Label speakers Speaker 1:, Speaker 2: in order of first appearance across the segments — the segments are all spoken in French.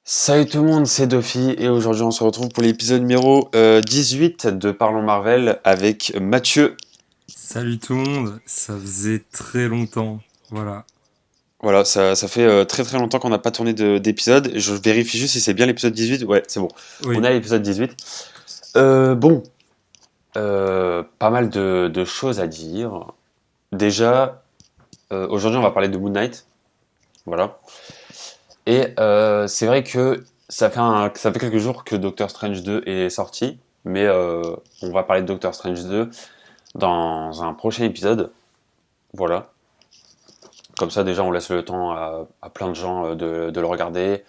Speaker 1: Salut tout le monde, c'est Dofi et aujourd'hui on se retrouve pour l'épisode numéro 18 de Parlons Marvel avec Mathieu.
Speaker 2: Salut tout le monde, ça faisait très longtemps. Voilà.
Speaker 1: Voilà, ça fait très très longtemps qu'on n'a pas tourné d'épisode. Je vérifie juste si c'est bien l'épisode 18. Ouais, c'est bon. On
Speaker 2: Oui,
Speaker 1: a l'épisode 18. Bon, pas mal de choses à dire. Déjà, aujourd'hui on va parler de Moon Knight. Voilà. Et c'est vrai que ça fait quelques jours que Doctor Strange 2 est sorti. Mais on va parler de Doctor Strange 2 dans un prochain épisode. Voilà. Comme ça, déjà, on laisse le temps à plein de gens de le regarder.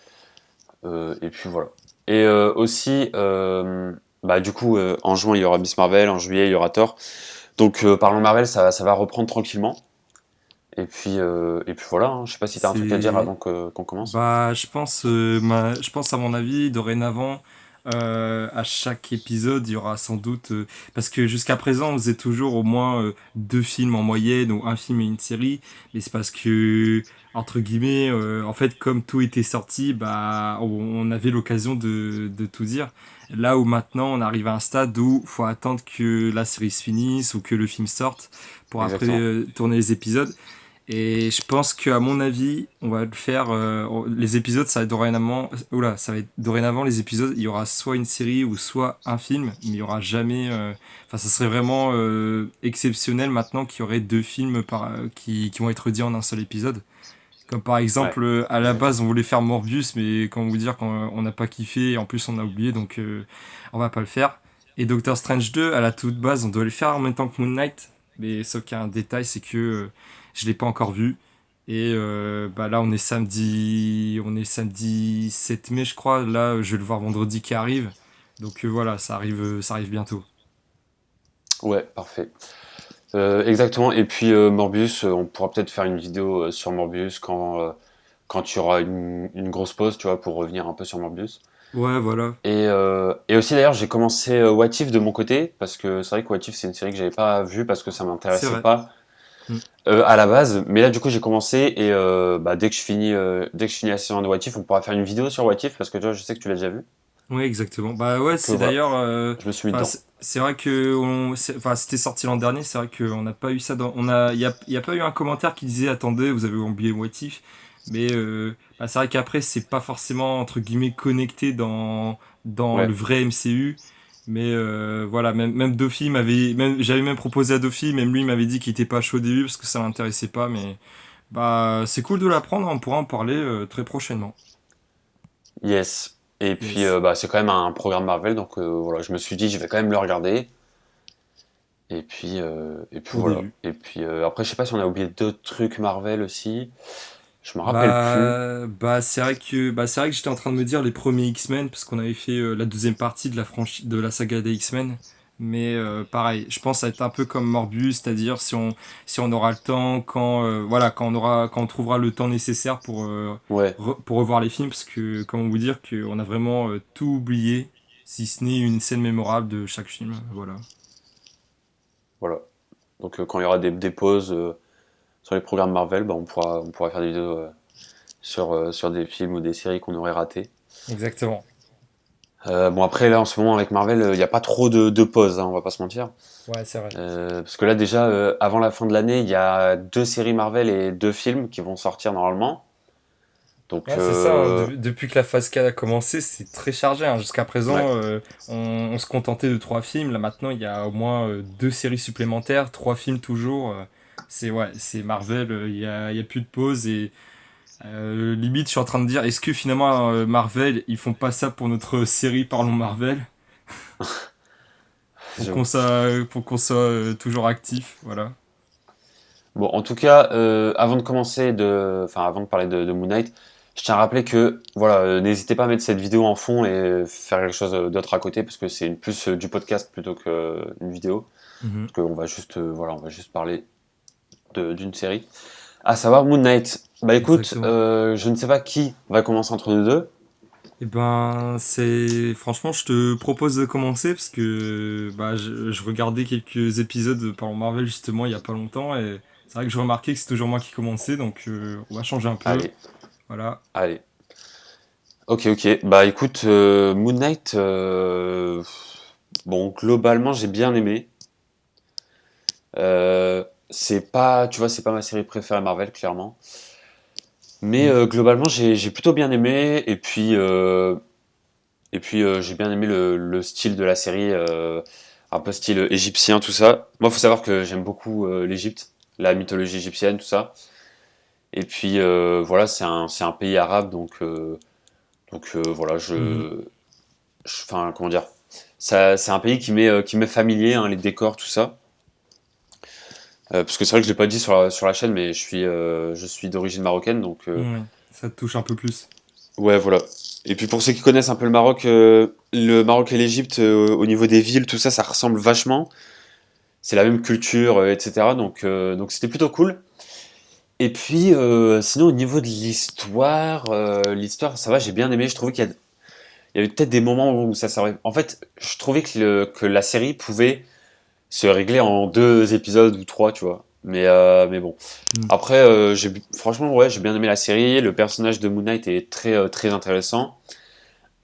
Speaker 1: Et puis voilà. Et aussi, bah, du coup, en juin, il y aura Miss Marvel, en juillet, il y aura Thor. Donc, parlons Marvel, ça va reprendre tranquillement. Et puis voilà, hein. Je sais pas si tu as un truc à dire
Speaker 2: c'est.
Speaker 1: avant qu'on commence.
Speaker 2: Je pense à mon avis, dorénavant, à chaque épisode, il y aura sans doute. Parce que jusqu'à présent, on faisait toujours au moins deux films en moyenne, ou un film et une série. Mais c'est parce que, entre guillemets, en fait, comme tout était sorti, bah, on avait l'occasion de tout dire. Là où maintenant, on arrive à un stade où faut attendre que la série se finisse ou que le film sorte pour après
Speaker 1: Exactement.
Speaker 2: tourner les épisodes. Et je pense qu'à mon avis, on va le faire. Les épisodes, ça va être dorénavant. Oula, ça va être dorénavant les épisodes. Il y aura soit une série ou soit un film, mais il y aura jamais. Enfin, ça serait vraiment exceptionnel maintenant qu'il y aurait deux films qui vont être dits en un seul épisode. Comme par
Speaker 1: Ouais.
Speaker 2: exemple, à la base, on voulait faire Morbius, mais comment vous dire, quand on n'a pas kiffé, et en plus on a oublié, donc on va pas le faire. Et Doctor Strange 2, à la toute base, on doit le faire en même temps que Moon Knight, mais sauf qu'il y a un détail, c'est que je l'ai pas encore vu. Et bah là, on est samedi 7 mai, je crois. Là, je vais le voir vendredi qui arrive. Donc voilà, ça arrive bientôt.
Speaker 1: Ouais, parfait. Exactement. Et puis Morbius, on pourra peut-être faire une vidéo sur Morbius quand tu auras une grosse pause, tu vois, pour revenir un peu sur Morbius.
Speaker 2: Ouais, voilà.
Speaker 1: Et aussi d'ailleurs, j'ai commencé What If de mon côté, parce que c'est vrai que What If, c'est une série que j'avais pas vue parce que ça
Speaker 2: C'est
Speaker 1: m'intéressait
Speaker 2: vrai.
Speaker 1: pas
Speaker 2: Mm.
Speaker 1: à la base. Mais là, du coup, j'ai commencé et bah, dès que je finis la saison de What If, on pourra faire une vidéo sur What If parce que toi, je sais que tu l'as déjà vu.
Speaker 2: Oui, exactement. Bah ouais,
Speaker 1: Donc
Speaker 2: c'est
Speaker 1: voilà,
Speaker 2: d'ailleurs.
Speaker 1: je me suis mis
Speaker 2: Enfin,
Speaker 1: dedans.
Speaker 2: c'est vrai que enfin, c'était sorti l'an dernier. C'est vrai qu'on n'a pas eu ça dans. Il y a pas eu un commentaire qui disait attendez, vous avez oublié What If. Mais bah, c'est vrai qu'après, c'est pas forcément entre guillemets connecté dans le
Speaker 1: Ouais,
Speaker 2: vrai MCU. Mais voilà, même Dofi m'avait, même j'avais même proposé à Dofi, même lui m'avait dit qu'il était pas chaud au début parce que ça l'intéressait pas. Mais bah c'est cool de l'apprendre. On pourra en parler très prochainement.
Speaker 1: yes. Et puis,
Speaker 2: Yes.
Speaker 1: bah, c'est quand même un programme Marvel, donc voilà, je me suis dit, je vais quand même le regarder. Et puis
Speaker 2: Au
Speaker 1: voilà.
Speaker 2: début.
Speaker 1: Et puis après, je sais pas si on a oublié d'autres trucs Marvel aussi. Je me rappelle plus.
Speaker 2: C'est vrai que j'étais en train de me dire les premiers X-Men parce qu'on avait fait la deuxième partie de de la saga des X-Men. Mais pareil, je pense que ça va être un peu comme Morbius, c'est-à-dire si on aura le temps, voilà, quand on trouvera le temps nécessaire
Speaker 1: Ouais,
Speaker 2: pour revoir les films, parce que comment vous dire qu'on a vraiment tout oublié, si ce n'est une scène mémorable de chaque film, voilà.
Speaker 1: voilà. Donc quand il y aura des pauses sur les programmes Marvel, bah, on pourra faire des vidéos sur des films ou des séries qu'on aurait ratées.
Speaker 2: Exactement.
Speaker 1: Bon après là en ce moment avec Marvel, il n'y a pas trop de pauses, hein, on va pas se mentir.
Speaker 2: Ouais, c'est vrai.
Speaker 1: Parce que là déjà, avant la fin de l'année, il y a deux séries Marvel et deux films qui vont sortir normalement. Donc
Speaker 2: Ouais, c'est ça, hein. Depuis que la phase 4 a commencé, c'est très chargé, hein. Jusqu'à
Speaker 1: ouais,
Speaker 2: présent, on se contentait de trois films. Là, maintenant, il y a au moins deux séries supplémentaires, trois films toujours. C'est ouais, c'est Marvel, il y a plus de pause. Et limite, je suis en train de dire, est-ce que finalement, Marvel, ils font pas ça pour notre série Parlons Marvel?
Speaker 1: j'avoue.
Speaker 2: Pour qu'on soit toujours actif, voilà.
Speaker 1: Bon, en tout cas, avant de parler de Moon Knight, je tiens à rappeler que voilà, n'hésitez pas à mettre cette vidéo en fond et faire quelque chose d'autre à côté parce que c'est plus du podcast plutôt qu'une vidéo.
Speaker 2: Mhm.
Speaker 1: Parce qu'on va juste, voilà, on va juste parler d'une série. À savoir Moon Knight. Bah écoute,
Speaker 2: Exactement.
Speaker 1: je ne sais pas qui va commencer entre nous deux.
Speaker 2: Eh ben, c'est franchement, je te propose de commencer parce que bah, je regardais quelques épisodes de Parlons Marvel justement il y a pas longtemps et c'est vrai que je remarquais que c'est toujours moi qui commençais donc on va changer un peu.
Speaker 1: Allez,
Speaker 2: Voilà.
Speaker 1: allez. Ok, ok. Bah écoute, Moon Knight, bon, globalement, j'ai bien aimé. C'est pas, tu vois, c'est pas ma série préférée Marvel, clairement. Mais
Speaker 2: Mm.
Speaker 1: globalement, j'ai plutôt bien aimé. Et puis j'ai bien aimé le style de la série, un peu style égyptien, tout ça. Moi, faut savoir que j'aime beaucoup l'Égypte, la mythologie égyptienne, tout ça. Et puis voilà, c'est un pays arabe, donc voilà,
Speaker 2: Mhm.
Speaker 1: enfin, comment dire, ça, c'est un pays qui m'est familier, hein, les décors, tout ça. Parce que c'est vrai que je l'ai pas dit sur la chaîne, mais je suis d'origine marocaine, donc
Speaker 2: Ouais, ça te touche un peu plus.
Speaker 1: ouais, voilà. Et puis pour ceux qui connaissent un peu le Maroc et l'Égypte, au niveau des villes, tout ça, ça ressemble vachement. C'est la même culture, etc. Donc c'était plutôt cool. Et puis sinon au niveau de l'histoire, ça va, j'ai bien aimé. Je trouvais qu'il y avait peut-être des moments où ça s'aurait. En fait, je trouvais que la série pouvait se régler en 2 épisodes ou 3, tu vois. Mais bon.
Speaker 2: Mm.
Speaker 1: Après, franchement, ouais, j'ai bien aimé la série. Le personnage de Moon Knight est très, très intéressant.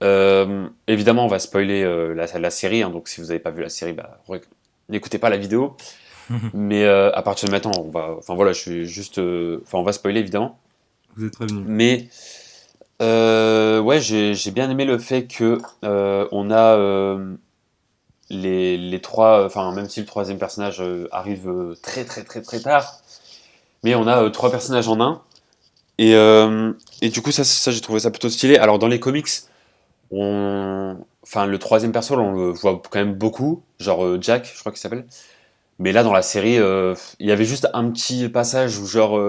Speaker 1: Évidemment, on va spoiler la série, hein, donc si vous n'avez pas vu la série, bah, n'écoutez pas la vidéo. Mais à partir de maintenant, enfin voilà, je suis juste, enfin, on va spoiler évidemment.
Speaker 2: Vous êtes prévenus.
Speaker 1: Mais ouais, j'ai bien aimé le fait que on a les trois, enfin même si le troisième personnage arrive très très très très tard, mais on a trois personnages en un. Et du coup, ça j'ai trouvé ça plutôt stylé. Alors dans les comics, enfin le troisième perso, là, on le voit quand même beaucoup, genre Jack, je crois qu'il s'appelle. Mais là dans la série, il y avait juste un petit passage où genre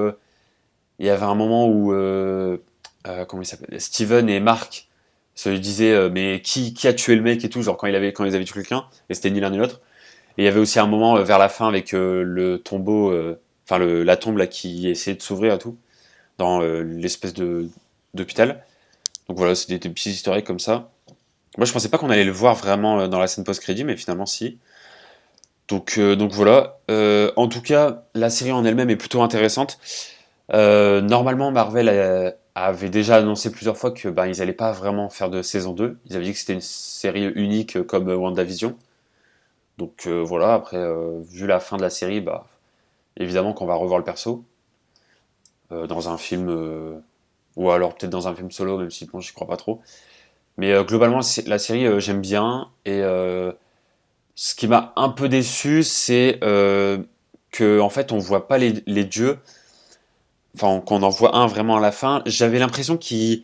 Speaker 1: il y avait un moment où comment il s'appelle, Steven et Mark se disaient mais qui a tué le mec et tout, genre quand ils avaient tué quelqu'un, et c'était ni l'un ni l'autre. Et il y avait aussi un moment vers la fin avec le tombeau, enfin la tombe là qui essayait de s'ouvrir et tout dans l'espèce de d'hôpital. Donc voilà, c'est des petits historiques comme ça. Moi, je pensais pas qu'on allait le voir vraiment dans la scène post-crédit, mais finalement, si. Donc voilà. En tout cas, la série en elle-même est plutôt intéressante. Normalement, Marvel avait déjà annoncé plusieurs fois que ben, ils allaient pas vraiment faire de saison 2. Ils avaient dit que c'était une série unique comme WandaVision. Donc voilà, après, vu la fin de la série, bah, évidemment qu'on va revoir le perso dans un film, ou alors peut-être dans un film solo, même si bon, j'y crois pas trop. Mais globalement, la série, j'aime bien. Et ce qui m'a un peu déçu, c'est que en fait, on voit pas les dieux. Enfin, qu'on en voit un vraiment à la fin. J'avais l'impression que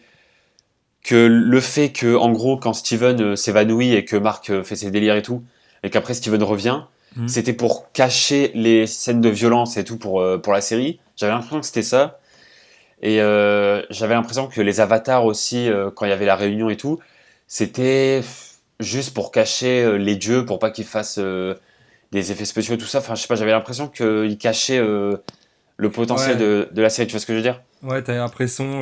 Speaker 1: le fait que, en gros, quand Steven s'évanouit et que Mark fait ses délires et tout, et qu'après Steven revient,
Speaker 2: Mm.
Speaker 1: c'était pour cacher les scènes de violence et tout pour la série. J'avais l'impression que c'était ça. Et j'avais l'impression que les avatars aussi, quand il y avait la réunion et tout, c'était juste pour cacher les dieux, pour pas qu'ils fassent des effets spéciaux et tout ça. Enfin, je sais pas, j'avais l'impression qu'ils cachaient le potentiel
Speaker 2: Ouais,
Speaker 1: de la série, tu vois ce que je veux dire?
Speaker 2: ouais, t'as l'impression.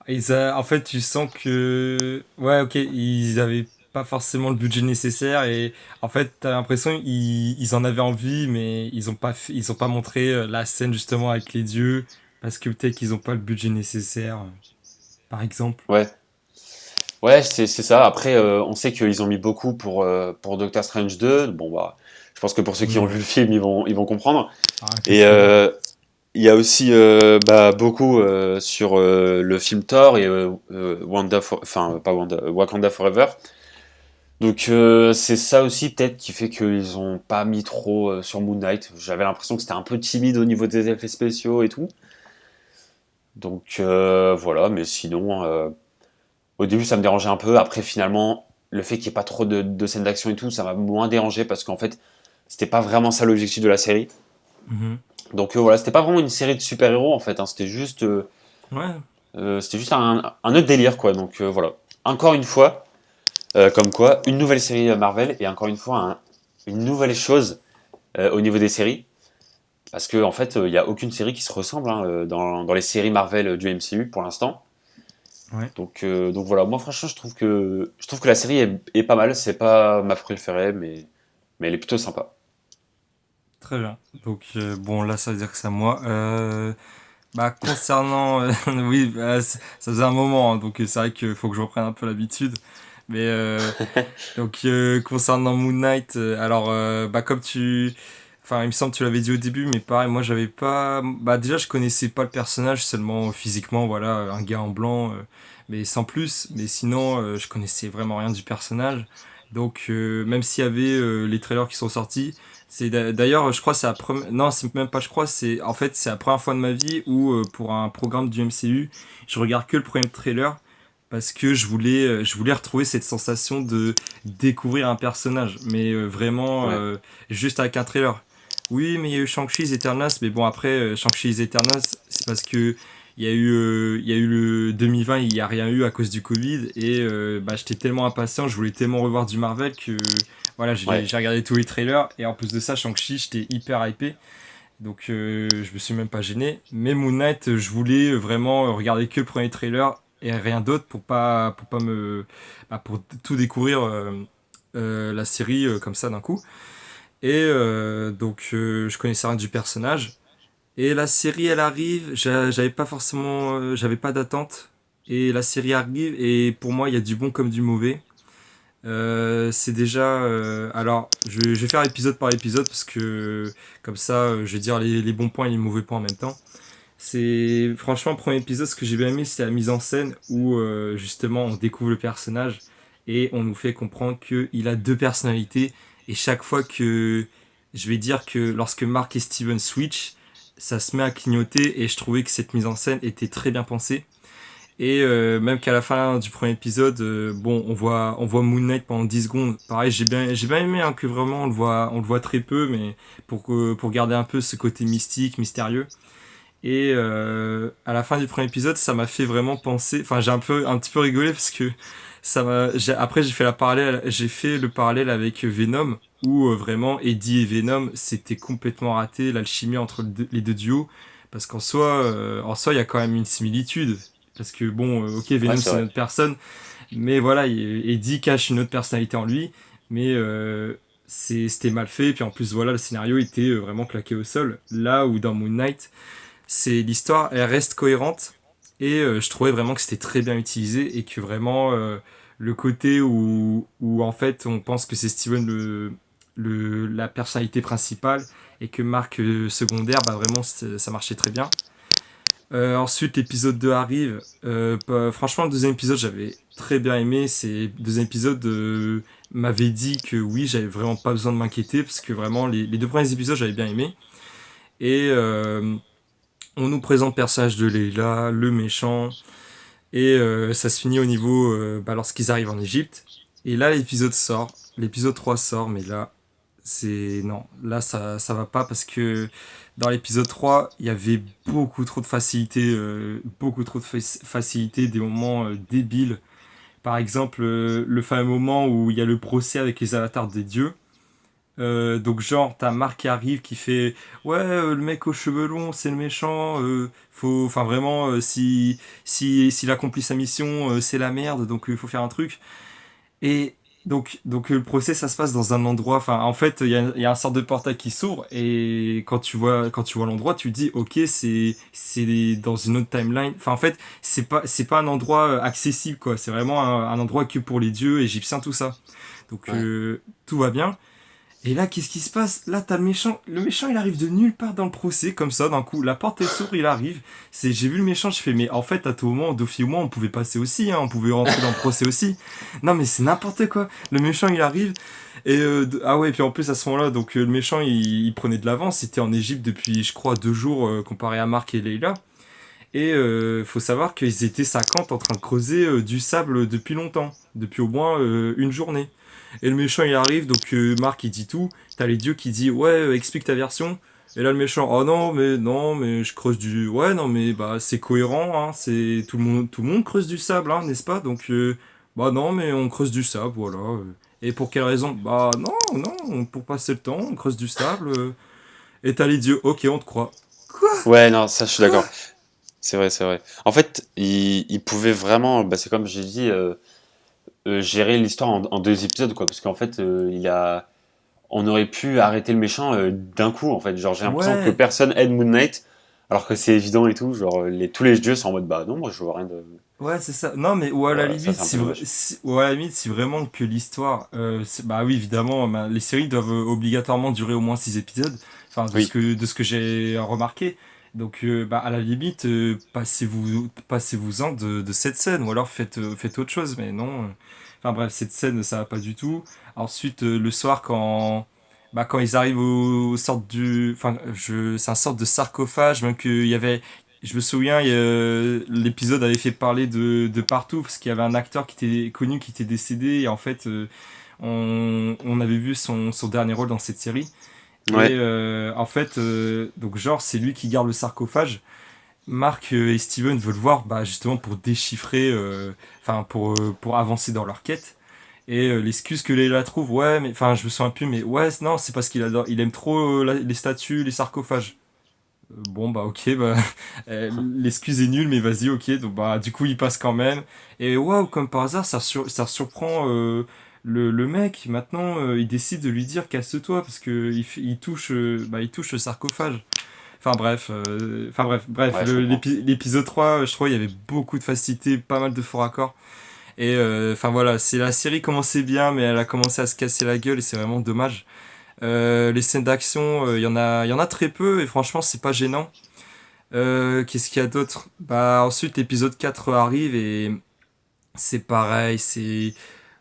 Speaker 2: En fait, tu sens que. Ouais, ok, ils avaient pas forcément le budget nécessaire et en fait, t'as l'impression ils en avaient envie, mais ils ont pas montré la scène justement avec les dieux parce que peut-être qu'ils ont pas le budget nécessaire, par exemple.
Speaker 1: Ouais, ouais, c'est ça. Après, on sait qu'ils ont mis beaucoup pour Doctor Strange 2. Bon, bah, je pense que pour ceux qui ont
Speaker 2: Oui,
Speaker 1: vu le film, ils vont comprendre.
Speaker 2: ah, que
Speaker 1: Et
Speaker 2: trop bien.
Speaker 1: il y a aussi bah, beaucoup sur le film Thor et enfin pas Wanda, Wakanda Forever. Donc c'est ça aussi peut-être qui fait qu'ils ont pas mis trop sur Moon Knight. J'avais l'impression que c'était un peu timide au niveau des effets spéciaux et tout. Donc voilà, mais sinon, au début ça me dérangeait un peu. Après finalement, le fait qu'il n'y ait pas trop de scènes d'action et tout, ça m'a moins dérangé parce qu'en fait, c'était pas vraiment ça l'objectif de la série.
Speaker 2: Mhm.
Speaker 1: Donc voilà, c'était pas vraiment une série de super-héros en fait, hein.
Speaker 2: Ouais,
Speaker 1: C'était juste un autre délire quoi. Donc voilà. Encore une fois, comme quoi, une nouvelle série Marvel et encore une fois une nouvelle chose au niveau des séries. Parce qu'en fait, il n'y a aucune série qui se ressemble hein, dans les séries Marvel du MCU pour l'instant.
Speaker 2: ouais,
Speaker 1: Donc voilà, moi franchement, je trouve que la série est pas mal. C'est pas ma préférée, mais elle est plutôt sympa.
Speaker 2: très bien. Donc bon, là, ça veut dire que c'est à moi. Bah, concernant, oui, bah, ça faisait un moment, hein, donc c'est vrai qu'il faut que je reprenne un peu l'habitude. Mais concernant Moon Knight, bah comme enfin il me semble que tu l'avais dit au début, mais pareil, moi j'avais pas, bah déjà je connaissais pas le personnage seulement physiquement, voilà, un gars en blanc, mais sans plus. Mais sinon, je connaissais vraiment rien du personnage. Donc même s'il y avait les trailers qui sont sortis, d'ailleurs je crois que c'est la première, non c'est même pas je crois, c'est en fait c'est la première fois de ma vie où pour un programme du MCU, je regarde que le premier trailer parce que je voulais retrouver cette sensation de découvrir un personnage, mais vraiment
Speaker 1: Ouais,
Speaker 2: juste avec un trailer. Oui, mais il y a eu Shang-Chi's Eternals, mais bon après Shang-Chi's Eternals, c'est parce que il y a eu le 2020, il y a rien eu à cause du Covid et bah j'étais tellement impatient, je voulais tellement revoir du Marvel que voilà,
Speaker 1: ouais.
Speaker 2: j'ai regardé tous les trailers et en plus de ça Shang-Chi, j'étais hyper hypé. Donc je me suis même pas gêné. Mais Moon Knight, je voulais vraiment regarder que le premier trailer et rien d'autre pour pas me, bah, pour tout découvrir la série comme ça d'un coup. Et je connaissais rien du personnage. Et la série elle arrive, j'avais pas forcément, j'avais pas d'attente. Et la série arrive et pour moi il y a du bon comme du mauvais. C'est déjà. Alors, je vais faire épisode par épisode parce que comme ça, je vais dire les bons points et les mauvais points en même temps. C'est franchement le premier épisode, ce que j'ai bien aimé, c'est la mise en scène où justement on découvre le personnage et on nous fait comprendre qu'il a deux personnalités et chaque fois que je vais dire que lorsque Mark et Steven switch, ça se met à clignoter et je trouvais que cette mise en scène était très bien pensée. Et même qu'à la fin du premier épisode, bon, on voit Moon Knight pendant 10 secondes. Pareil, j'ai bien aimé hein, que vraiment on le voit très peu, mais pour garder un peu ce côté mystique, mystérieux. Et à la fin du premier épisode, ça m'a fait vraiment penser. Enfin, un petit peu rigolé parce que après j'ai fait le parallèle avec Venom où vraiment Eddie et Venom c'était complètement raté l'alchimie entre les deux duos parce en soi, il y a quand même une similitude. Parce que bon, ok,
Speaker 1: Ouais,
Speaker 2: Venom
Speaker 1: c'est
Speaker 2: c'est une
Speaker 1: vrai.
Speaker 2: autre personne, mais voilà, Eddie cache une autre personnalité en lui, mais c'était mal fait. Puis en plus, voilà, le scénario était vraiment claqué au sol. Là où dans Moon Knight, c'est l'histoire, elle reste cohérente et je trouvais vraiment que c'était très bien utilisé et que vraiment le côté où en fait on pense que c'est Steven la personnalité principale et que Marc secondaire, bah vraiment ça marchait très bien. Ensuite, l'épisode 2 arrive. Franchement, le deuxième épisode, j'avais très bien aimé. Le deuxième épisode m'avait dit que oui, j'avais vraiment pas besoin de m'inquiéter parce que vraiment, les deux premiers épisodes, j'avais bien aimé. Et on nous présente le personnage de Leila, le méchant. Et ça se finit au niveau bah, lorsqu'ils arrivent en Égypte. Et là, l'épisode sort. L'épisode 3 sort, mais là, c'est. Non, là, ça va pas parce que dans l'épisode 3 il y avait beaucoup trop de facilité, facilité, des moments débiles. Par exemple, le fameux moment où il y a le procès avec les avatars des dieux. Donc genre t'as Marc qui arrive qui fait ouais le mec aux cheveux longs c'est le méchant faut enfin vraiment s'il accomplit sa mission c'est la merde donc il faut faire un truc et le procès ça se passe dans un endroit enfin en fait il y a un sorte de portail qui s'ouvre et quand tu vois l'endroit tu te dis ok c'est dans une autre timeline enfin en fait c'est pas un endroit accessible quoi c'est vraiment un endroit que pour les dieux égyptiens tout ça donc
Speaker 1: Ouais.
Speaker 2: tout va bien et là, qu'est-ce qui se passe? Là, t'as le méchant. Le méchant, il arrive de nulle part dans le procès, comme ça, d'un coup. La porte, elle s'ouvre, il arrive. J'ai vu le méchant, je fais, mais en fait, à tout moment, Dofi ou moi, on pouvait passer aussi, hein, on pouvait rentrer dans le procès aussi. Non, mais c'est n'importe quoi. Le méchant, il arrive. Et, ah ouais, et puis en plus, à ce moment-là, donc, le méchant, il prenait de l'avance. C'était en Égypte depuis, je crois, 2 jours, comparé à Marc et Leila. Et faut savoir qu'ils étaient 50 en train de creuser du sable depuis longtemps, depuis au moins une journée. Et le méchant il arrive, donc Marc il dit tout, t'as les dieux qui disent ouais explique ta version. Et là le méchant oh non mais je creuse du ouais non mais bah c'est cohérent hein, c'est tout le monde creuse du sable hein, n'est-ce pas donc bah non mais on creuse du sable voilà. Et pour quelle raison bah non pour passer le temps on creuse du sable et t'as les dieux ok on te croit. Quoi
Speaker 1: Ouais, non, ça, je suis
Speaker 2: quoi
Speaker 1: d'accord. C'est vrai, c'est vrai. En fait, il pouvait vraiment, bah, c'est comme j'ai dit, gérer l'histoire en deux épisodes, quoi. Parce qu'en fait, on aurait pu arrêter le méchant d'un coup, en fait. Genre, j'ai l'impression que
Speaker 2: Ouais
Speaker 1: personne aide Moon Knight, Alors que c'est évident et tout, genre tous les dieux sont en mode bah non, moi je vois rien de.
Speaker 2: Ouais, c'est ça. Non, mais ou à la
Speaker 1: Ça
Speaker 2: limite,
Speaker 1: c'est un peu dommage.
Speaker 2: ou à la limite, si vraiment que l'histoire, bah oui, évidemment, bah, les séries doivent obligatoirement durer au moins 6 épisodes. Enfin,
Speaker 1: Oui,
Speaker 2: de ce que j'ai remarqué. Donc, bah, à la limite, passez-vous-en de cette scène, ou alors faites autre chose. Mais non. Enfin bref, cette scène, ça va pas du tout. Ensuite, le soir, quand ils arrivent au sorte enfin, c'est un sorte de sarcophage, même qu'il y avait, je me souviens, l'épisode avait fait parler de partout parce qu'il y avait un acteur qui était connu qui était décédé et en fait on avait vu son dernier rôle dans cette série et
Speaker 1: ouais,
Speaker 2: en fait donc genre c'est lui qui garde le sarcophage. Mark et Steven veulent voir bah, justement pour déchiffrer, enfin pour avancer dans leur quête. Et l'excuse que Leila trouve, ouais, mais enfin je me souviens plus, mais ouais, non, c'est parce il aime trop les statues, les sarcophages. Bon bah ok bah l'excuse est nulle mais vas-y ok donc bah du coup il passe quand même et waouh comme par hasard ça surprend le mec maintenant il décide de lui dire casse-toi parce que il touche le sarcophage. Bref
Speaker 1: ouais, je comprends.
Speaker 2: l'épisode 3 je trouve il y avait beaucoup de facilité pas mal de faux raccords et enfin voilà c'est la série commençait bien mais elle a commencé à se casser la gueule et c'est vraiment dommage. Les scènes d'action, il y en a très peu et franchement, c'est pas gênant. Qu'est-ce qu'il y a d'autre? Bah, ensuite, l'épisode 4 arrive et c'est pareil,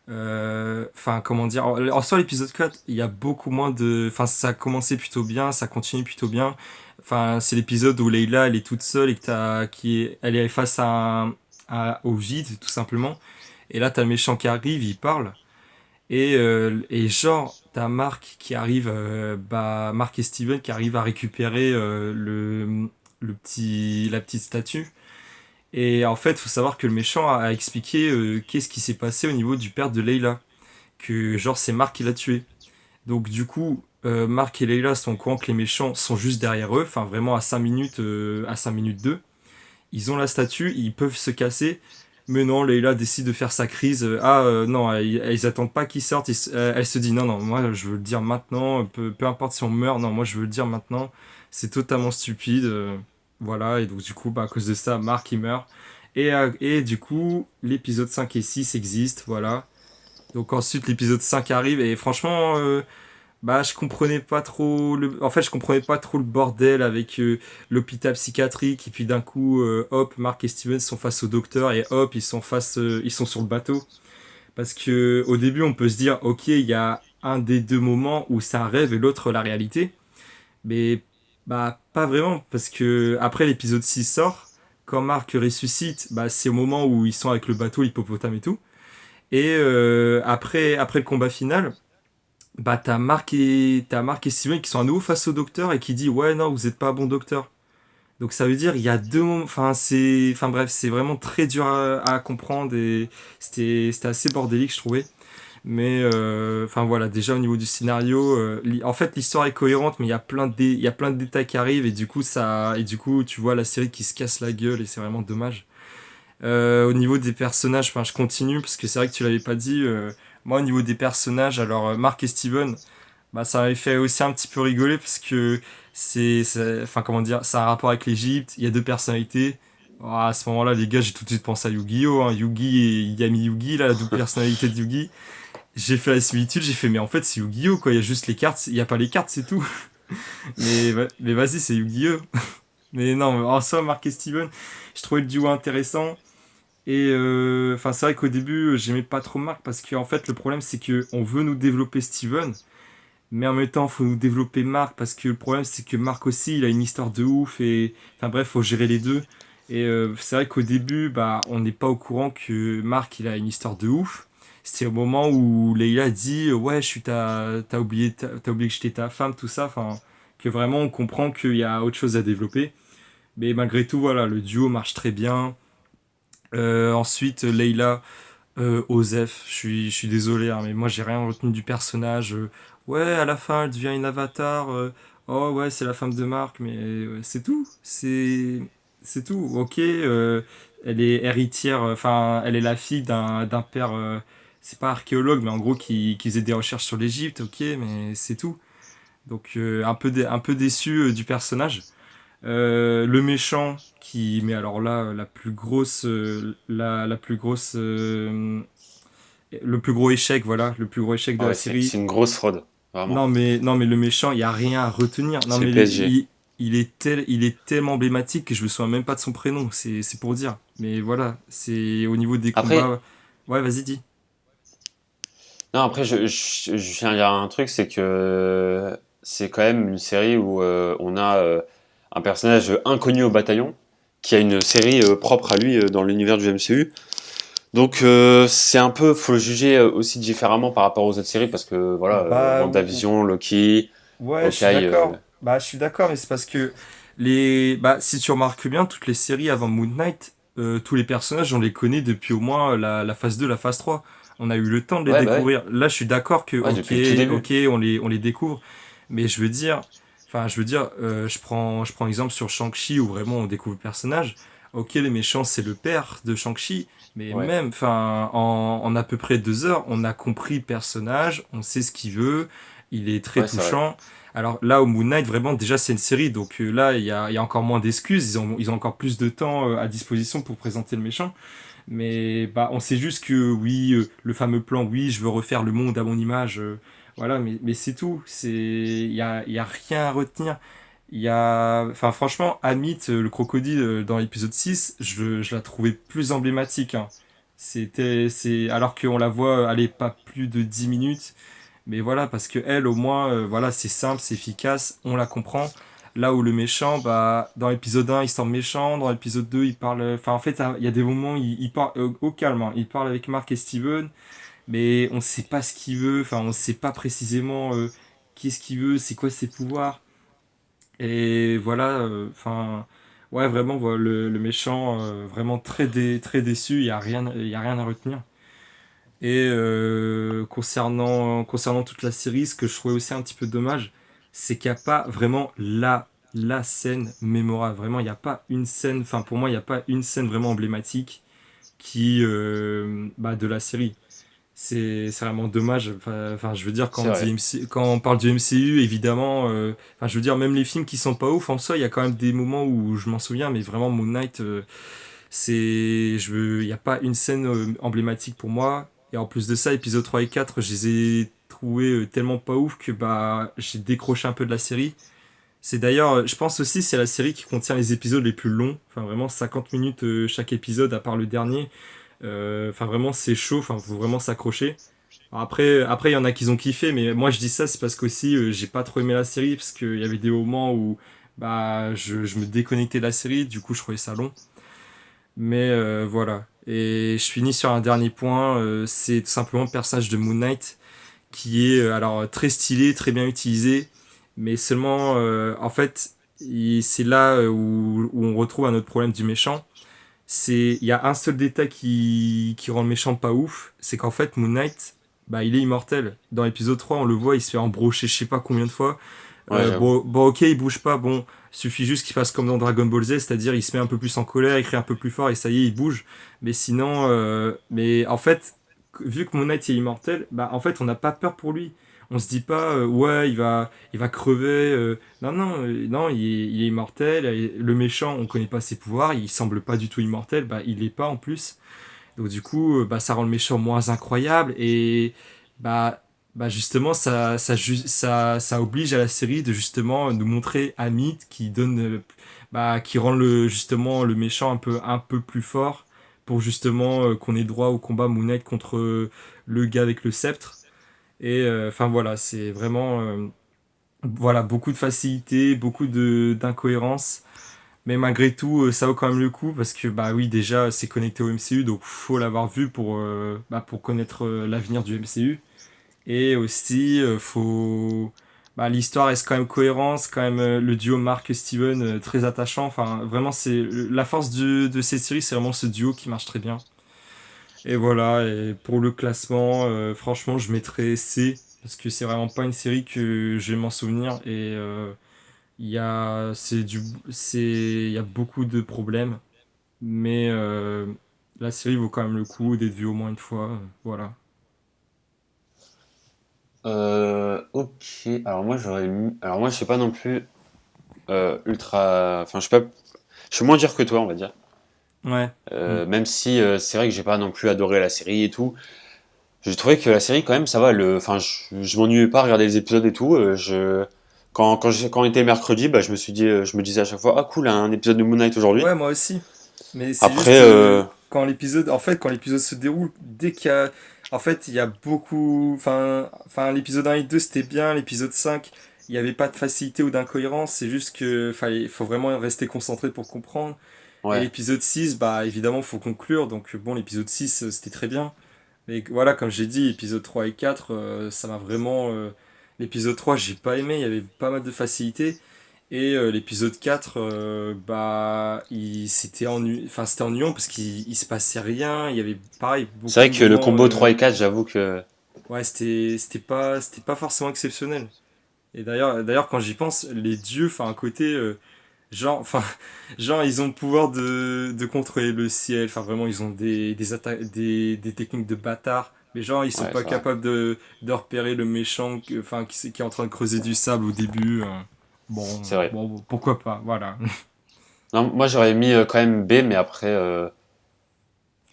Speaker 2: enfin, comment dire? En soi, l'épisode 4 il y a beaucoup moins de. Enfin, ça a commencé plutôt bien, ça continue plutôt bien. Enfin, c'est l'épisode où Leila, elle est toute seule et que elle est face au vide, tout simplement. Et là, t'as le méchant qui arrive, il parle. Et genre, t'as Mark qui arrive, Mark et Steven qui arrivent à récupérer la petite statue. Et en fait, faut savoir que le méchant a expliqué qu'est-ce qui s'est passé au niveau du père de Leila. Que genre, c'est Mark qui l'a tué. Donc du coup, Mark et Leila sont au courant que les méchants sont juste derrière eux, enfin vraiment à 5 minutes d'eux. Ils ont la statue, ils peuvent se casser. Mais non, Leila décide de faire sa crise. Non, ils attendent pas qu'ils sortent. Elle se dit non, non, moi je veux le dire maintenant. Peu importe si on meurt, non, moi je veux le dire maintenant. C'est totalement stupide. Voilà, et donc du coup, bah, à cause de ça, Mark il meurt. Et du coup, l'épisode 5 et 6 existent, voilà. Donc ensuite, l'épisode 5 arrive et franchement, bah, je comprenais pas trop en fait, je comprenais pas trop le bordel avec l'hôpital psychiatrique et puis d'un coup, hop, Mark et Steven sont face au docteur et hop, ils sont sur le bateau. Parce que au début, on peut se dire, ok, il y a un des deux moments où c'est un rêve et l'autre la réalité, mais bah pas vraiment parce que après l'épisode 6 sort, quand Mark ressuscite, bah c'est au moment où ils sont avec le bateau, l'hippopotame et tout. Et après le combat final, bah t'as Mark et Steven qui sont à nouveau face au docteur et qui dit ouais non vous êtes pas un bon docteur. Donc ça veut dire il y a deux moments, enfin bref c'est vraiment très dur à comprendre et c'était assez bordélique je trouvais. Mais enfin voilà déjà au niveau du scénario, en fait l'histoire est cohérente mais il y a plein de détails qui arrivent et du coup tu vois la série qui se casse la gueule et c'est vraiment dommage. Au niveau des personnages, enfin, je continue parce que c'est vrai que tu l'avais pas dit. Moi, au niveau des personnages, alors Mark et Steven, bah, ça m'avait fait aussi un petit peu rigoler parce que enfin, comment dire, ça a un rapport avec l'Égypte. Il y a deux personnalités. Ah, à ce moment-là, les gars, j'ai tout de suite pensé à Yu-Gi-Oh! Hein. Yugi et Yami Yugi, là, la double personnalité de Yugi. J'ai fait la similitude, j'ai fait, mais en fait, c'est Yu-Gi-Oh! Quoi. Il y a juste les cartes, il y a pas les cartes, c'est tout. Mais vas-y, c'est Yu-Gi-Oh! Mais non, en soi, Mark et Steven, je trouvais le duo intéressant. Et enfin, c'est vrai qu'au début, j'aimais pas trop Mark parce qu'en fait, le problème, c'est que on veut nous développer Steven, mais en même temps, faut nous développer Mark parce que le problème, c'est que Mark aussi, il a une histoire de ouf et enfin bref, faut gérer les deux. Et c'est vrai qu'au début, bah, on n'est pas au courant que Mark, il a une histoire de ouf. C'est au moment où Leila dit ouais, t'as oublié que j'étais ta femme, tout ça. Enfin, que vraiment, on comprend qu'il y a autre chose à développer. Mais malgré tout, voilà, le duo marche très bien. Ensuite, Leila, Osef, je suis désolé, hein, mais moi j'ai rien retenu du personnage. Ouais, à la fin, elle devient une avatar. Oh ouais, c'est la femme de Marc, mais c'est tout. C'est tout. Ok, elle est héritière, enfin, elle est la fille d'un père, c'est pas archéologue, mais en gros qui faisait des recherches sur l'Égypte. Ok, mais c'est tout. Donc un peu déçu du personnage. Le méchant qui, mais alors là, la plus grosse, le plus gros échec, voilà, le plus gros échec de
Speaker 1: Ah
Speaker 2: la
Speaker 1: ouais,
Speaker 2: série.
Speaker 1: c'est une grosse fraude, vraiment.
Speaker 2: Non mais le méchant, il y a rien à retenir. Non
Speaker 1: C'est le
Speaker 2: mais
Speaker 1: PSG.
Speaker 2: il est tellement emblématique que je me souviens même pas de son prénom. C'est pour dire. Mais voilà, c'est au niveau des
Speaker 1: Après,
Speaker 2: combats. Ouais, vas-y dis.
Speaker 1: non, après, je viens de dire un truc, c'est que c'est quand même une série où on a un personnage inconnu au bataillon qui a une série propre à lui dans l'univers du MCU. Donc c'est un peu, faut le juger aussi différemment par rapport aux autres séries parce que voilà,
Speaker 2: Bah
Speaker 1: WandaVision, Loki,
Speaker 2: ouais, je suis
Speaker 1: Hawkeye,
Speaker 2: d'accord. Bah je suis d'accord, mais c'est parce que si tu remarques bien, toutes les séries avant Moon Knight, tous les personnages, on les connaît depuis au moins la phase 2, la phase 3. On a eu le temps de les
Speaker 1: ouais, bah ouais,
Speaker 2: découvrir. Là, je suis d'accord que,
Speaker 1: ouais, depuis le tout début.
Speaker 2: ok, on les découvre. Mais je veux dire, je prends exemple sur Shang-Chi où vraiment on découvre le personnage. Ok, les méchants, c'est le père de Shang-Chi. Mais
Speaker 1: Ouais,
Speaker 2: même, en à peu près 2 heures, on a compris le personnage, on sait ce qu'il veut, il est très
Speaker 1: ouais, c'est vrai.
Speaker 2: touchant. Alors là, au Moon Knight, vraiment, déjà, c'est une série, donc là, il y a encore moins d'excuses, ils ont encore plus de temps à disposition pour présenter le méchant. Mais bah, on sait juste que oui, le fameux plan, oui, je veux refaire le monde à mon image, voilà, mais c'est tout. Il y a rien à retenir. Enfin, franchement, Amit, le crocodile dans l'épisode 6 je la trouvais plus emblématique, hein. Alors qu'on la voit, allez, pas plus de 10 minutes. Mais voilà, parce que elle, au moins, voilà, c'est simple, c'est efficace, on la comprend. Là où le méchant, bah, dans l'épisode 1, il semble méchant, dans l'épisode 2, il parle. Enfin, en fait, il y a des moments, il parle au calme, hein. Il parle avec Mark et Steven, mais on sait pas ce qu'il veut, enfin, on sait pas précisément qu'est-ce qu'il veut, c'est quoi ses pouvoirs. Et voilà, enfin, ouais, vraiment, voilà, le méchant, vraiment très déçu, il y a rien à retenir. Et concernant toute la série, ce que je trouvais aussi un petit peu dommage, c'est qu'il n'y a pas vraiment la scène mémorable. Vraiment, il n'y a pas une scène, enfin pour moi, il n'y a pas une scène vraiment emblématique de la série. C'est vraiment dommage. Je veux dire,
Speaker 1: C'est vrai.
Speaker 2: quand on parle du MCU, évidemment, je veux dire, même les films qui sont pas ouf en soi, il y a quand même des moments où je m'en souviens, mais vraiment, Moon Knight, il n'y a pas une scène emblématique pour moi. Et en plus de ça, épisode 3 et 4 je les ai trouvés tellement pas ouf que bah, j'ai décroché un peu de la série. C'est d'ailleurs, je pense aussi, c'est la série qui contient les épisodes les plus longs. Enfin, vraiment 50 minutes chaque épisode, à part le dernier. Vraiment, c'est chaud. Enfin, faut vraiment s'accrocher. Après, il y en a qui ont kiffé, mais moi je dis ça, c'est parce qu'aussi j'ai pas trop aimé la série, parce qu'il y avait des moments où bah, je me déconnectais de la série, du coup je trouvais ça long. Mais voilà. Et je finis sur un dernier point, c'est tout simplement le personnage de Moon Knight, qui est alors très stylé, très bien utilisé, mais seulement, en fait, c'est là où on retrouve un autre problème du méchant. Il y a un seul détail qui rend le méchant pas ouf, c'est qu'en fait, Moon Knight, bah, il est immortel. Dans l'épisode 3 on le voit, il se fait embrocher je sais pas combien de fois.
Speaker 1: Ouais, j'avoue.
Speaker 2: Bon, ok, il bouge pas, bon, suffit juste qu'il fasse comme dans Dragon Ball Z, c'est-à-dire il se met un peu plus en colère, il crie un peu plus fort et ça y est, il bouge. Mais sinon, mais en fait, vu que Moon Knight est immortel, bah en fait, on n'a pas peur pour lui. On se dit pas, ouais, il va crever. Non, il est immortel. Et le méchant, on connaît pas ses pouvoirs, il semble pas du tout immortel, bah il l'est pas en plus. Donc du coup, bah, ça rend le méchant moins incroyable et bah, justement, ça oblige à la série de justement nous montrer Amit qui donne, qui rend justement le méchant un peu plus fort pour justement qu'on ait droit au combat Moon Knight contre le gars avec le sceptre. Et voilà, c'est vraiment voilà, beaucoup de facilité, beaucoup de d'incohérence. Mais malgré tout, ça vaut quand même le coup parce que bah oui déjà c'est connecté au MCU donc faut l'avoir vu pour connaître l'avenir du MCU et aussi l'histoire reste quand même cohérente, c'est quand même le duo Mark et Steven très attachant. Enfin vraiment c'est la force de ces séries, c'est vraiment ce duo qui marche très bien. Et voilà, et pour le classement, franchement je mettrais C parce que c'est vraiment pas une série que je vais m'en souvenir et il y a beaucoup de problèmes, mais la série vaut quand même le coup d'être vue au moins une fois. Voilà.
Speaker 1: Ok. Alors moi j'aurais mis. Alors moi je sais pas non plus. ultra. Enfin, je sais pas. Je suis moins dur que toi, on va dire.
Speaker 2: Ouais. Mm.
Speaker 1: Même si c'est vrai que j'ai pas non plus adoré la série et tout. J'ai trouvé que la série, quand même, ça va. Enfin, je m'ennuyais pas à regarder les épisodes et tout. Quand on était mercredi, bah, je me disais à chaque fois, ah cool, un épisode de Moon Knight aujourd'hui.
Speaker 2: Ouais, moi aussi. Mais c'est
Speaker 1: Après,
Speaker 2: juste quand l'épisode, en fait, quand l'épisode se déroule, dès qu'il y a, en fait, il y a beaucoup, l'épisode 1 et 2 c'était bien, l'épisode 5 il n'y avait pas de facilité ou d'incohérence, c'est juste que, il faut vraiment rester concentré pour comprendre. Et
Speaker 1: ouais,
Speaker 2: l'épisode 6 bah, évidemment, faut conclure, donc bon, l'épisode 6 c'était très bien. Mais voilà, comme j'ai dit, épisode 3 et 4 ça m'a vraiment, l'épisode 3 j'ai pas aimé, il y avait pas mal de facilité. Et l'épisode 4 c'était ennuyant parce qu'il se passait rien. Il y avait pareil
Speaker 1: c'est
Speaker 2: beaucoup
Speaker 1: vrai
Speaker 2: de
Speaker 1: que le
Speaker 2: moments.
Speaker 1: combo 3 et 4, j'avoue que.
Speaker 2: Ouais, c'était pas forcément exceptionnel. Et d'ailleurs, quand j'y pense, les dieux, un côté genre, genre ils ont le pouvoir de contrôler le ciel. Enfin vraiment, ils ont des attaques, des techniques de bâtard. Mais genre, ils sont
Speaker 1: Ouais,
Speaker 2: pas
Speaker 1: c'est vrai.
Speaker 2: capables de repérer le méchant, qui est en train de creuser du sable au début.
Speaker 1: C'est vrai.
Speaker 2: Bon, pourquoi pas, voilà.
Speaker 1: Non, moi, j'aurais mis quand même B, mais après,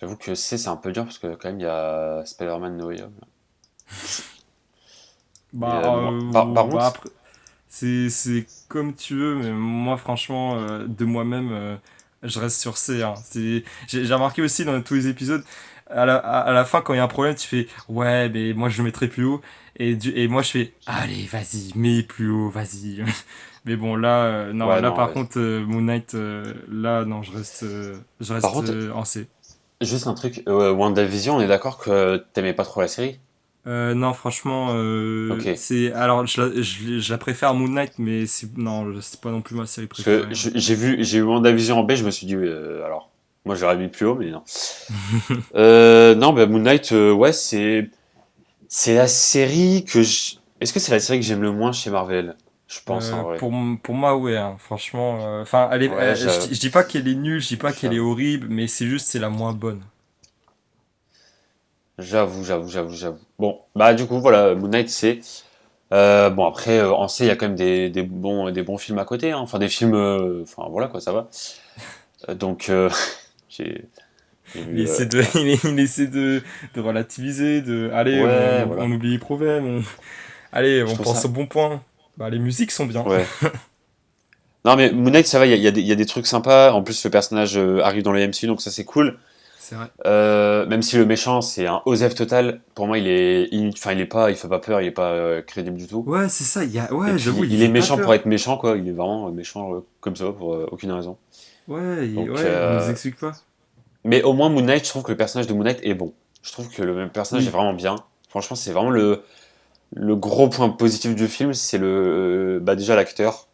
Speaker 1: j'avoue que C, c'est un peu dur parce que quand même, il y a Spider-Man No Way Home. Mais bon, par contre,
Speaker 2: Après, c'est comme tu veux, mais moi, franchement, de moi-même, je reste sur C, hein. J'ai remarqué aussi dans tous les épisodes, à la fin, quand il y a un problème, tu fais, ouais, mais moi, je le mettrai plus haut. Et moi, je fais, allez, vas-y, mets plus haut, vas-y. Mais bon, là, non,
Speaker 1: ouais,
Speaker 2: là,
Speaker 1: non,
Speaker 2: par
Speaker 1: ouais.
Speaker 2: contre, Moon Knight, là, non, je
Speaker 1: Par
Speaker 2: reste
Speaker 1: contre,
Speaker 2: en C.
Speaker 1: juste un truc, WandaVision, on est d'accord que t'aimais pas trop la série?
Speaker 2: Non, franchement,
Speaker 1: Ok.
Speaker 2: alors je la préfère à Moon Knight, mais non, c'est pas non plus ma série
Speaker 1: Parce que
Speaker 2: préférée.
Speaker 1: j'ai eu WandaVision en B, je me suis dit, alors, moi j'aurais mis plus haut, mais non. Non, bah, Moon Knight, ouais, c'est la série est-ce que c'est la série que j'aime le moins chez Marvel? Je pense, en vrai.
Speaker 2: Pour moi, ouais, hein, franchement,
Speaker 1: Ouais,
Speaker 2: je dis pas qu'elle est nulle, je dis pas qu'elle est
Speaker 1: j'avoue.
Speaker 2: horrible, mais c'est la moins bonne.
Speaker 1: J'avoue. Bon, bah du coup, voilà, Moon Knight, c'est... bon, après, en C, il y a quand même des bons films à côté, hein. Enfin, des films... Enfin, voilà, quoi, ça va. Donc, j'ai j'ai
Speaker 2: Il
Speaker 1: vu...
Speaker 2: essaie de, il essaie de relativiser, allez,
Speaker 1: Ouais,
Speaker 2: on
Speaker 1: voilà.
Speaker 2: oublie les problèmes, allez,
Speaker 1: Je
Speaker 2: on
Speaker 1: trouve
Speaker 2: pense au
Speaker 1: ça...
Speaker 2: bon point. Bah, les musiques sont bien.
Speaker 1: Ouais. Non, mais Moon Knight, ça va, il y a des trucs sympas. En plus, le personnage arrive dans le MCU, donc ça, c'est cool.
Speaker 2: C'est vrai.
Speaker 1: Même si le méchant, c'est un Osef total, pour moi, enfin, il fait pas peur, il est pas crédible du tout.
Speaker 2: Ouais, c'est ça,
Speaker 1: Et
Speaker 2: ouais, j'avoue,
Speaker 1: puis,
Speaker 2: il
Speaker 1: il est
Speaker 2: fait pas
Speaker 1: méchant pour
Speaker 2: peur.
Speaker 1: être méchant, quoi. Il est vraiment méchant comme ça, pour aucune raison.
Speaker 2: Ouais,
Speaker 1: Donc,
Speaker 2: ouais, il nous explique pas.
Speaker 1: mais au moins, Moon Knight, je trouve que le personnage de Moon Knight est bon. Je trouve que le même personnage est
Speaker 2: Oui,
Speaker 1: vraiment bien. Franchement, c'est vraiment le gros point positif du film, c'est bah, déjà l'acteur,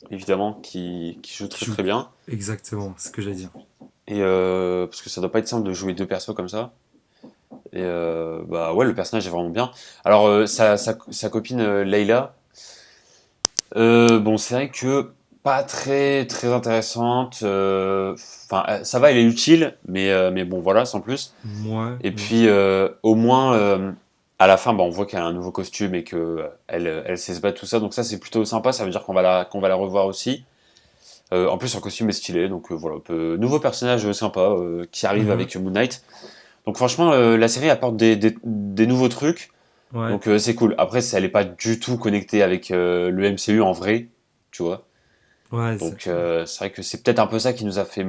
Speaker 1: évidemment, qui joue
Speaker 2: qui
Speaker 1: très
Speaker 2: joue
Speaker 1: très bien.
Speaker 2: exactement, c'est ce que j'allais dire.
Speaker 1: Et parce que ça doit pas être simple de jouer deux persos comme ça. Et bah ouais, le personnage est vraiment bien. Alors, sa copine Layla, bon, c'est vrai que pas très très intéressante. Enfin, ça va, elle est utile, mais bon, voilà, sans plus.
Speaker 2: Moi,
Speaker 1: Et puis, au moins, à la fin, bah, on voit qu'elle a un nouveau costume et que elle sait se battre, tout ça. Donc ça, c'est plutôt sympa. Ça veut dire qu'on va la revoir aussi. En plus, son costume est stylé. Donc voilà, nouveau personnage sympa qui arrive avec Moon Knight. Donc franchement, la série apporte des nouveaux trucs.
Speaker 2: ouais.
Speaker 1: Donc c'est cool. Après, elle n'est pas du tout connectée avec le MCU en vrai, tu vois.
Speaker 2: Ouais,
Speaker 1: Donc c'est vrai que c'est peut-être un peu ça qui nous a fait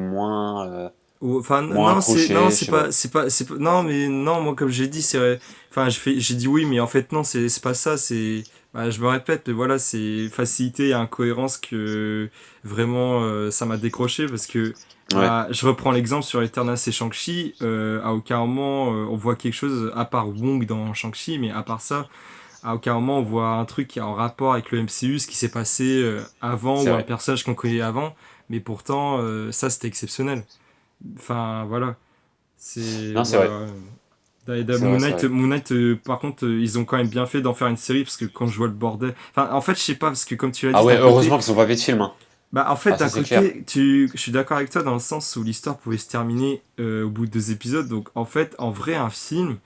Speaker 2: Enfin,
Speaker 1: moins
Speaker 2: non,
Speaker 1: accroché, je sais pas.
Speaker 2: non, mais non, moi, comme j'ai dit, j'ai dit oui, mais en fait, non, c'est pas ça, je me répète, mais voilà, c'est facilité et incohérence que vraiment, ça m'a décroché parce que,
Speaker 1: Ouais,
Speaker 2: je reprends l'exemple sur Eternals et Shang-Chi, à aucun moment, on voit quelque chose, à part Wong dans Shang-Chi, mais à part ça, à aucun moment on voit un truc qui est en rapport avec le MCU, ce qui s'est passé avant
Speaker 1: c'est
Speaker 2: ou un
Speaker 1: vrai.
Speaker 2: personnage qu'on connaît avant, mais pourtant, ça, c'était exceptionnel. Enfin, voilà. C'est.
Speaker 1: Non, c'est vrai.
Speaker 2: Voilà.
Speaker 1: C'est vrai.
Speaker 2: Moon Knight, par contre, ils ont quand même bien fait d'en faire une série parce que quand je vois le bordel. Enfin, en fait, je sais pas, parce que comme tu l'as
Speaker 1: Ah
Speaker 2: dit,
Speaker 1: ouais,
Speaker 2: d'un côté.
Speaker 1: heureusement qu'ils ont pas fait de film, hein.
Speaker 2: Bah, en fait,
Speaker 1: Ah,
Speaker 2: d'un
Speaker 1: ça c'est clair.
Speaker 2: côté, je suis d'accord avec toi dans le sens où l'histoire pouvait se terminer au bout de 2 épisodes. Donc, en fait, en vrai, un film,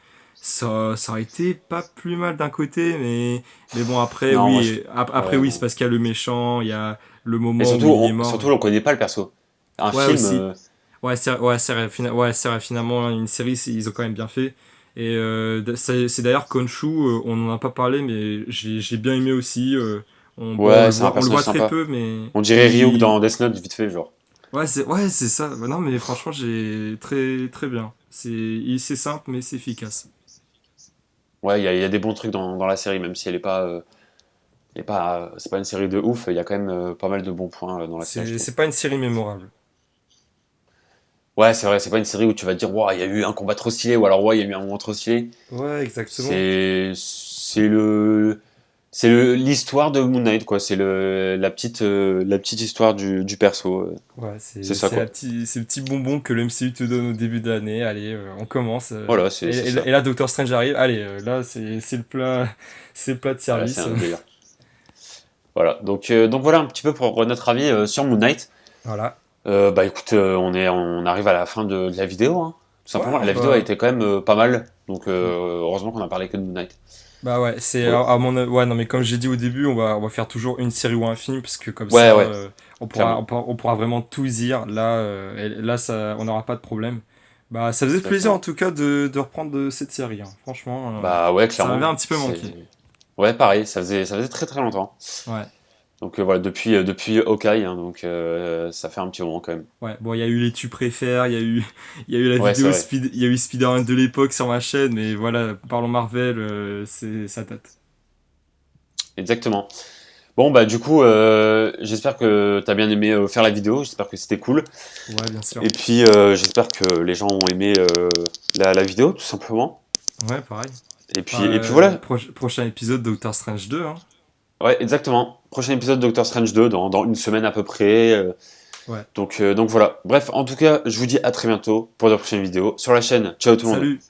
Speaker 2: ça aurait été pas plus mal d'un côté, mais bon, après,
Speaker 1: Non, moi,
Speaker 2: oui, après,
Speaker 1: ouais,
Speaker 2: oui, c'est
Speaker 1: non.
Speaker 2: parce qu'il y a le méchant, il y a le
Speaker 1: Et
Speaker 2: moment où
Speaker 1: surtout,
Speaker 2: il est mort.
Speaker 1: surtout, on connaît pas le perso. Un
Speaker 2: Ouais,
Speaker 1: film,
Speaker 2: aussi. Ouais, c'est vrai, finalement, une série, ils ont quand même bien fait. Et c'est d'ailleurs Khonshu, on n'en a pas parlé, mais j'ai bien aimé aussi. Bon,
Speaker 1: ouais, c'est un
Speaker 2: on le voit
Speaker 1: personnage
Speaker 2: très
Speaker 1: sympa.
Speaker 2: peu, mais
Speaker 1: On dirait Ryuk
Speaker 2: il...
Speaker 1: dans Death Note, vite fait, genre.
Speaker 2: Ouais, c'est ça. Bah non, mais franchement, j'ai très bien. C'est simple, mais c'est efficace.
Speaker 1: Ouais, il y a des bons trucs dans la série, même si elle est pas, c'est pas une série de ouf, il y a quand même pas mal de bons points dans la série, je trouve.
Speaker 2: C'est pas une série mémorable.
Speaker 1: Ouais, c'est vrai, c'est pas une série où tu vas te dire, waouh, il y a eu un combat trop stylé, ou alors, ouais, il y a eu un moment trop stylé.
Speaker 2: Ouais, exactement.
Speaker 1: C'est l'histoire de Moon Knight, quoi. C'est la petite histoire du perso.
Speaker 2: Ouais,
Speaker 1: C'est ça, quoi.
Speaker 2: c'est le petit bonbon que le MCU te donne au début de l'année. Allez, on commence.
Speaker 1: Voilà, c'est ça.
Speaker 2: Et là, Doctor Strange arrive. Allez, là, c'est le plat, c'est le plat de
Speaker 1: Voilà, c'est
Speaker 2: service.
Speaker 1: un autre délire. Voilà, donc voilà un petit peu pour notre avis sur Moon Knight.
Speaker 2: Voilà.
Speaker 1: Bah écoute, on arrive à la fin de la vidéo, hein. Tout simplement,
Speaker 2: Ouais,
Speaker 1: la vidéo a été quand même pas mal. Donc heureusement qu'on a parlé que de Moon Knight.
Speaker 2: bah ouais, c'est
Speaker 1: Voilà.
Speaker 2: à mon ouais non mais comme j'ai dit au début, on va faire toujours une série ou un film parce que comme
Speaker 1: Ouais,
Speaker 2: ça
Speaker 1: ouais, clairement.
Speaker 2: on pourra vraiment tout dire là et là ça on n'aura pas de problème. Bah ça faisait plaisir en
Speaker 1: Exactement.
Speaker 2: tout cas de reprendre cette série, hein. Franchement,
Speaker 1: Bah ouais,
Speaker 2: ça m'avait
Speaker 1: clairement.
Speaker 2: un petit peu manqué.
Speaker 1: Ouais, pareil, ça faisait très très longtemps.
Speaker 2: Ouais.
Speaker 1: Donc voilà, depuis Hawkeye, hein, donc ça fait un petit moment quand même.
Speaker 2: Ouais, bon, il y a eu les tu préfères, il y a eu la
Speaker 1: Ouais, c'est
Speaker 2: vidéo
Speaker 1: vrai.
Speaker 2: il y a eu Spider-Man de l'époque sur ma chaîne, mais voilà, parlons Marvel, ça date.
Speaker 1: Exactement. Bon, bah du coup, j'espère que t'as bien aimé faire la vidéo, j'espère que c'était cool.
Speaker 2: Ouais, bien sûr.
Speaker 1: Et puis, j'espère que les gens ont aimé la vidéo, tout simplement.
Speaker 2: Ouais, pareil. Bah,
Speaker 1: Et puis voilà.
Speaker 2: prochain épisode Doctor Strange 2, hein.
Speaker 1: Ouais, exactement. Prochain épisode Doctor Strange 2 dans une semaine à peu près.
Speaker 2: Ouais.
Speaker 1: Donc voilà. Bref, en tout cas, je vous dis à très bientôt pour de prochaines vidéos sur la chaîne. Ciao tout le monde.
Speaker 2: Salut!